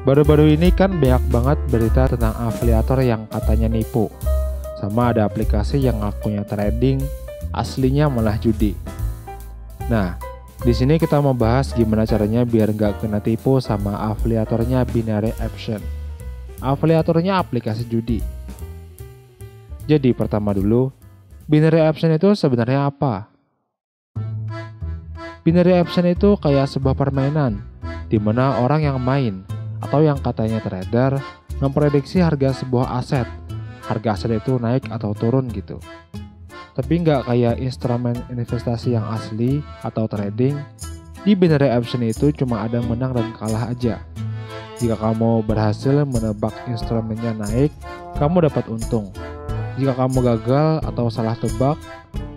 Baru-baru ini kan banyak banget berita tentang afiliator yang katanya nipu. Sama ada aplikasi yang ngakunya trading, aslinya malah judi. Nah, di sini kita mau bahas gimana caranya biar nggak kena tipu sama afiliatornya Binary Option. Afiliatornya aplikasi judi. Jadi pertama dulu, Binary Option itu sebenarnya apa? Binary Option itu kayak sebuah permainan, di mana orang yang main atau yang katanya trader memprediksi harga sebuah aset. Harga aset itu naik atau turun gitu. Tapi nggak kayak instrumen investasi yang asli atau trading. Di Binary Option itu cuma ada menang dan kalah aja. Jika kamu berhasil menebak instrumennya naik, kamu dapat untung. Jika kamu gagal atau salah tebak,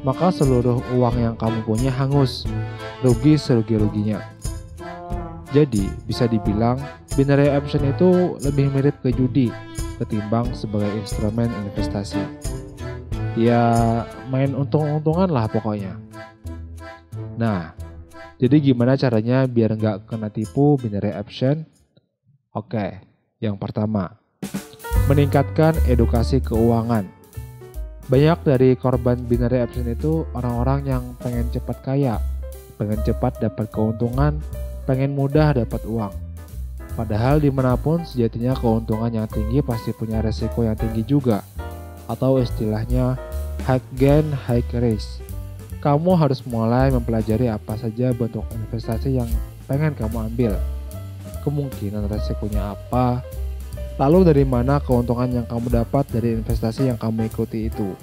maka seluruh uang yang kamu punya hangus. Rugi serugi-ruginya. Jadi, bisa dibilang Binary Option itu lebih mirip ke judi ketimbang sebagai instrumen investasi. Ya, main untung-untungan lah pokoknya. Nah, jadi gimana caranya biar nggak kena tipu Binary Option? Oke, yang pertama, meningkatkan edukasi keuangan. Banyak dari korban Binary Option itu orang-orang yang pengen cepat kaya, pengen cepat dapat keuntungan, pengen mudah dapat uang. Padahal dimanapun sejatinya keuntungan yang tinggi pasti punya resiko yang tinggi juga. Atau istilahnya high gain, high risk. Kamu harus mulai mempelajari apa saja bentuk investasi yang pengen kamu ambil. Kemungkinan resikonya apa? Lalu dari mana keuntungan yang kamu dapat dari investasi yang kamu ikuti itu?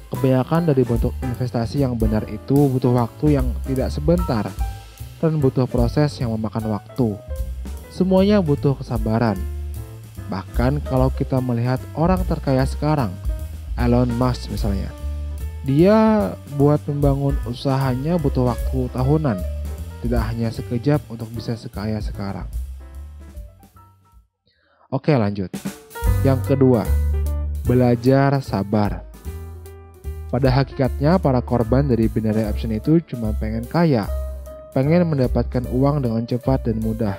Kebanyakan dari bentuk investasi yang benar itu butuh waktu yang tidak sebentar dan butuh proses yang memakan waktu. Semuanya butuh kesabaran. Bahkan kalau kita melihat orang terkaya sekarang, Elon Musk misalnya, dia buat membangun usahanya butuh waktu tahunan, tidak hanya sekejap untuk bisa sekaya sekarang. Oke, lanjut. Yang kedua, belajar sabar. Pada hakikatnya para korban dari Binary Option itu cuma pengen kaya, pengen mendapatkan uang dengan cepat dan mudah.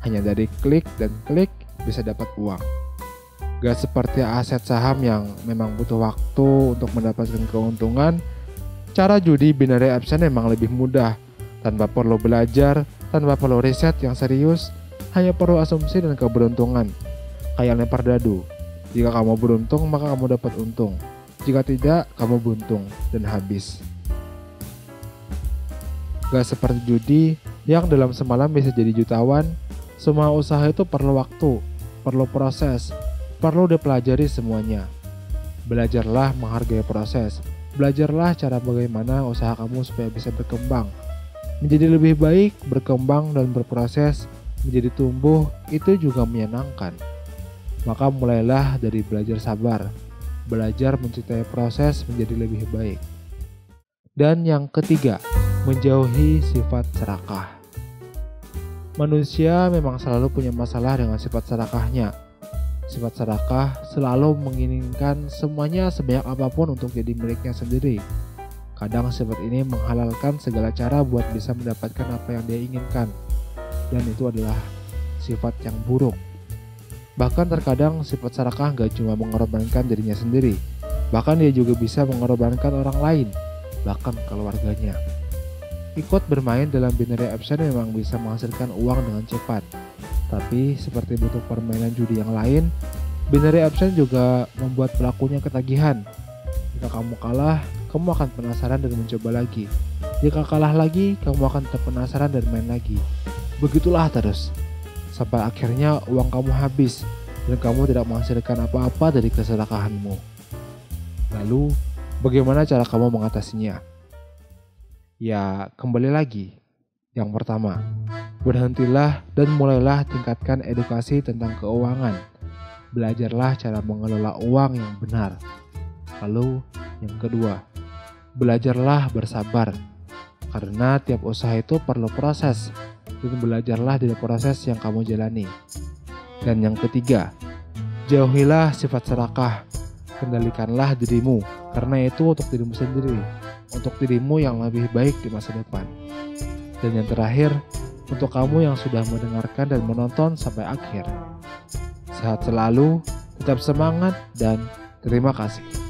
Hanya dari klik dan klik bisa dapat uang. Gak seperti aset saham yang memang butuh waktu untuk mendapatkan keuntungan. Cara judi Binary Option memang lebih mudah, tanpa perlu belajar, tanpa perlu riset yang serius, hanya perlu asumsi dan keberuntungan. Kayak lempar dadu. Jika kamu beruntung, maka kamu dapat untung. Jika tidak, kamu buntung dan habis. Gak seperti judi yang dalam semalam bisa jadi jutawan. Semua usaha itu perlu waktu, perlu proses, perlu dipelajari semuanya. Belajarlah menghargai proses. Belajarlah cara bagaimana usaha kamu supaya bisa berkembang. Menjadi lebih baik, berkembang dan berproses, menjadi tumbuh, itu juga menyenangkan. Maka mulailah dari belajar sabar. Belajar mencintai proses menjadi lebih baik. Dan yang ketiga, menjauhi sifat serakah. Manusia memang selalu punya masalah dengan sifat serakahnya. Sifat serakah selalu menginginkan semuanya sebanyak apapun untuk jadi miliknya sendiri. Kadang sifat ini menghalalkan segala cara buat bisa mendapatkan apa yang dia inginkan. Dan itu adalah sifat yang buruk. Bahkan terkadang sifat serakah gak cuma mengorbankan dirinya sendiri. Bahkan dia juga bisa mengorbankan orang lain, bahkan keluarganya. Ikut bermain dalam Binary Option memang bisa menghasilkan uang dengan cepat. Tapi seperti bentuk permainan judi yang lain, Binary Option juga membuat pelakunya ketagihan. Jika kamu kalah, kamu akan penasaran dan mencoba lagi. Jika kalah lagi, kamu akan tetap penasaran dan main lagi. Begitulah terus. Sampai akhirnya uang kamu habis dan kamu tidak menghasilkan apa-apa dari keserakahanmu. Lalu, bagaimana cara kamu mengatasinya? Ya, kembali lagi. Yang pertama, berhentilah dan mulailah tingkatkan edukasi tentang keuangan. Belajarlah cara mengelola uang yang benar. Lalu, yang kedua, belajarlah bersabar. Karena tiap usaha itu perlu proses, dan belajarlah dari proses yang kamu jalani. Dan yang ketiga, jauhilah sifat serakah. Kendalikanlah dirimu, karena itu untuk dirimu sendiri, untuk dirimu yang lebih baik di masa depan. Dan yang terakhir, untuk kamu yang sudah mendengarkan dan menonton sampai akhir. Sehat selalu, tetap semangat, dan terima kasih.